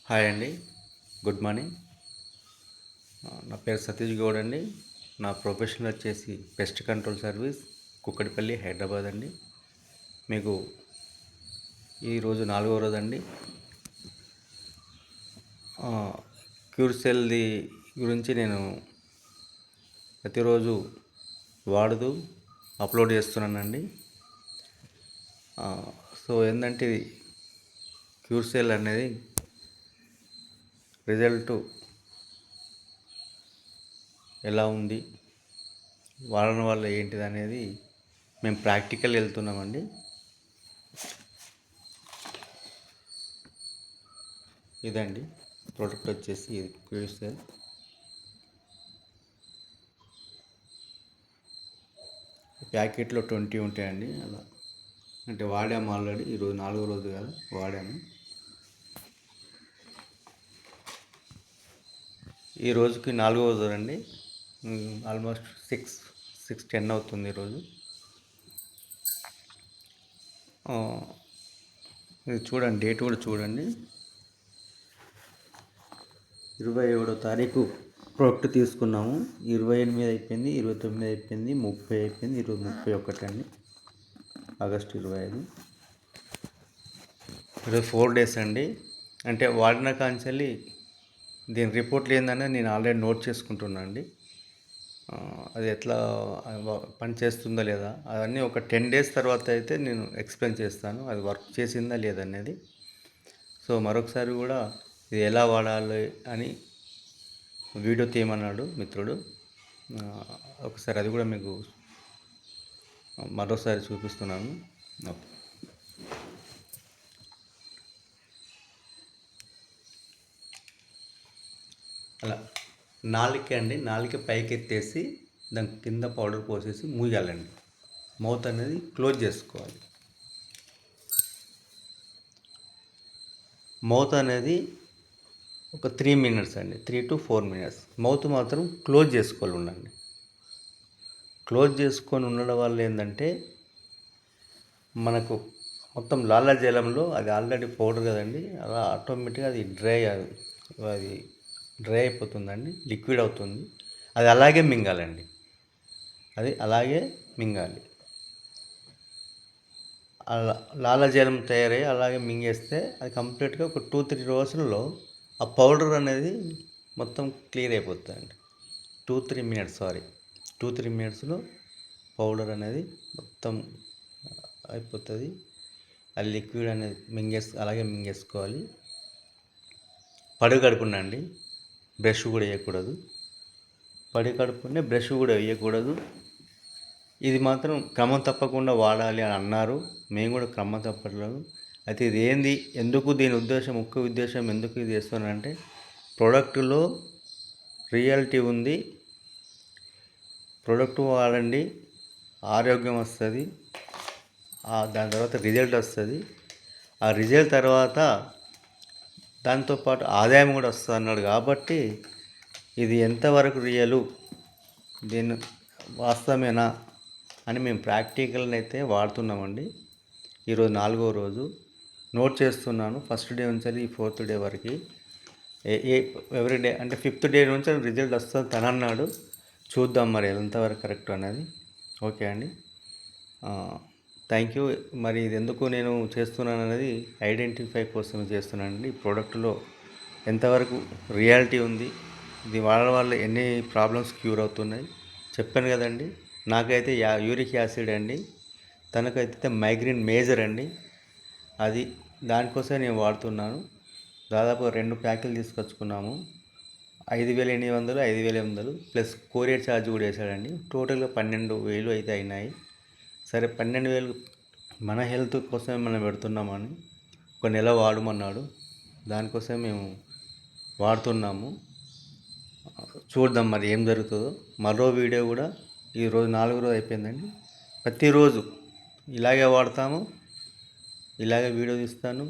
Hi అండి, good morning. నా పేరు సతీష్ గౌడ్ అండి. నా ప్రొఫెషన్ వచ్చేసి pest control service, Kukatpally, Hyderabad అండి. మీకు ఈరోజు 4వ రోజు అండి. క్యూర్సెల్ది గురించి నేను ప్రతిరోజు వాడుతూ అప్లోడ్ చేస్తున్నానండి. సో ఏంటంటే క్యూర్సెల్ అనేది రిజల్ట్ ఎలా ఉంది, వాడడం వల్ల ఏంటిది అనేది మేము ప్రాక్టికల్ వెళ్తున్నామండి. ఇదండి ప్రోడక్ట్ వచ్చేసి ఇది క్యూర్సెల్. ప్యాకెట్లో 20 ఉంటాయండి. అలా అంటే వాడాము ఆల్రెడీ. ఈరోజు 4వ రోజు కదా, వాడాము. ఈ రోజుకి 4వ రోజు అండి. ఆల్మోస్ట్ 6:10 అవుతుంది ఈరోజు. ఇది చూడండి, డేట్ కూడా చూడండి. 27వ తారీఖు ప్రోడక్ట్ తీసుకున్నాము. 28 అయిపోయింది, 29 అయిపోయింది, 30 అయిపోయింది, ఈరోజు 31 అండి, ఆగస్టు 25. ఈరోజు 4 days అండి. అంటే వాడిన కాంచెల్లి దీని రిపోర్ట్లు ఏందనేది నేను ఆల్రెడీ నోట్ చేసుకుంటున్నాను అండి. అది ఎట్లా పని చేస్తుందా లేదా అవన్నీ ఒక 10 days తర్వాత అయితే నేను ఎక్స్ప్లెయిన్ చేస్తాను, అది వర్క్ చేసిందా లేదనేది. సో మరొకసారి కూడా ఇది ఎలా వాడాలి అని వీడియో తీయమన్నాడు మిత్రుడు. ఒకసారి అది కూడా మీకు మరోసారి చూపిస్తున్నాను. ఓకే. అలా నాలుక పైకి ఎత్తేసి దాని కింద పౌడర్ పోసేసి మూయాలండి. మౌత్ అనేది క్లోజ్ చేసుకోవాలి. మౌత్ అనేది ఒక 3 minutes అండి, 3 to 4 minutes మౌత్ మాత్రం క్లోజ్ చేసుకోవాలి ఉండండి. క్లోజ్ చేసుకొని ఉండడం వల్ల ఏంటంటే మనకు మొత్తం లాలాజలంలో అది ఆల్రెడీ పౌడర్ కదండి, అలా ఆటోమేటిక్గా అది డ్రై అయిపోతుందండి, లిక్విడ్ అవుతుంది. అది అలాగే మింగాలండి, అది అలాగే మింగాలి. అలా లాలాజలం తయారయ్యి అలాగే మింగేస్తే అది కంప్లీట్గా ఒక 2-3 రోజుల్లో ఆ పౌడర్ అనేది మొత్తం క్లియర్ అయిపోతుందండి. 2-3 minutes 2-3 minutesలో పౌడర్ అనేది మొత్తం అయిపోతుంది. ఆ లిక్విడ్ అనేది అలాగే మింగేసుకోవాలి. పడి కడుపునండి, బ్రష్ కూడా వేయకూడదు. పడి కడుపునే బ్రష్ కూడా వేయకూడదు. ఇది మాత్రం క్రమం తప్పకుండా వాడాలి అని అన్నారు. మేము కూడా క్రమం తప్పట్లేదు. అయితే ఇది ఏంది, ఎందుకు దీని ఉద్దేశం, ముఖ్య ఉద్దేశం ఎందుకు ఇది చేస్తున్నానంటే ప్రోడక్ట్లో రియాలిటీ ఉంది. ప్రోడక్ట్ వాడండి, ఆరోగ్యం వస్తుంది, దాని తర్వాత రిజల్ట్ వస్తుంది. ఆ రిజల్ట్ తర్వాత దాంతోపాటు ఆదాయం కూడా వస్తుంది అన్నాడు. కాబట్టి ఇది ఎంతవరకు రియలు, దీన్ని వాస్తవమేనా అని మేము ప్రాక్టికల్ని అయితే వాడుతున్నామండి. ఈరోజు 4వ రోజు నోట్ చేస్తున్నాను. ఫస్ట్ డే నుంచి 4th day వరకు ఎవ్రీ డే, అంటే 5th day నుంచి రిజల్ట్ వస్తుంది తను అన్నాడు. చూద్దాం మరి ఎంతవరకు కరెక్ట్ అనేది. ఓకే అండి, థ్యాంక్ యూ. మరి ఇది ఎందుకు నేను చేస్తున్నాను అనేది ఐడెంటిఫై కోసం చేస్తున్నానండి. ఈ ప్రోడక్ట్లో ఎంతవరకు రియాలిటీ ఉంది, ఇది వాడడం వల్ల ఎన్ని ప్రాబ్లమ్స్ క్యూర్ అవుతున్నాయి చెప్పాను కదండి. నాకైతే యూరిక్ యాసిడ్ అండి, తనకైతే మైగ్రేన్ మేజర్ అండి. అది దానికోసం నేను వాడుతున్నాను. దాదాపు 2 ప్యాకులు తీసుకొచ్చుకున్నాము. 5,800, 5,800 ప్లస్ కొరియర్ ఛార్జ్ కూడా వేసాడండి. టోటల్గా 12,000 అయితే అయినాయి. సరే, 12,000 మన హెల్త్ కోసమే మనం పెడుతున్నామని ఒక నెల వాడమన్నాడు. దానికోసం మేము వాడుతున్నాము. చూద్దాం మరి ఏం జరుగుతుందో. మరో వీడియో కూడా ఈరోజు 4వ రోజు అయిపోయిందండి. ప్రతిరోజు ఇలాగే వాడతాము, ఇలాగే వీడియో తీస్తాను.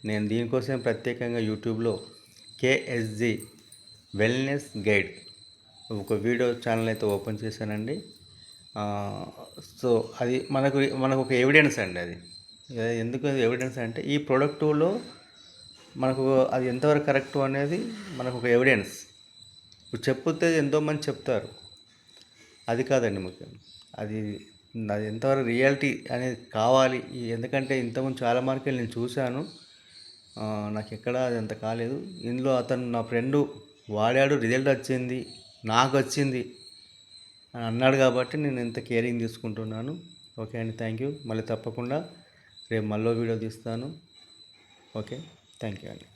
నేను దీనికోసం ప్రత్యేకంగా యూట్యూబ్లో కేఎస్జి వెల్నెస్ గైడ్ ఒక వీడియో ఛానల్ అయితే ఓపెన్ చేశానండి. సో అది మనకు ఒక ఎవిడెన్స్ అండి. అది ఎందుకు ఎవిడెన్స్ అంటే ఈ ప్రోడక్టులో మనకు అది ఎంతవరకు కరెక్ట్ అనేది మనకు ఒక ఎవిడెన్స్. ఇప్పుడు చెప్తే ఎంతోమంది చెప్తారు, అది కాదండి ముఖ్యం. అది అది ఎంతవరకు రియాలిటీ అనేది కావాలి. ఎందుకంటే ఇంతకుముందు చాలా మార్కెట్లు నేను చూశాను, నాకు ఎక్కడ అది అంత కాలేదు. ఇందులో అతను నా ఫ్రెండు వాడాడు, రిజల్ట్ వచ్చింది, నాకు వచ్చింది అని అన్నాడు కాబట్టి నేను ఎంత కేరింగ్ తీసుకుంటున్నాను. ఓకే అండి, థ్యాంక్ యూ. మళ్ళీ తప్పకుండా రేపు మళ్ళీ వీడియో తీస్తాను. ఓకే, థ్యాంక్ యూ అండి.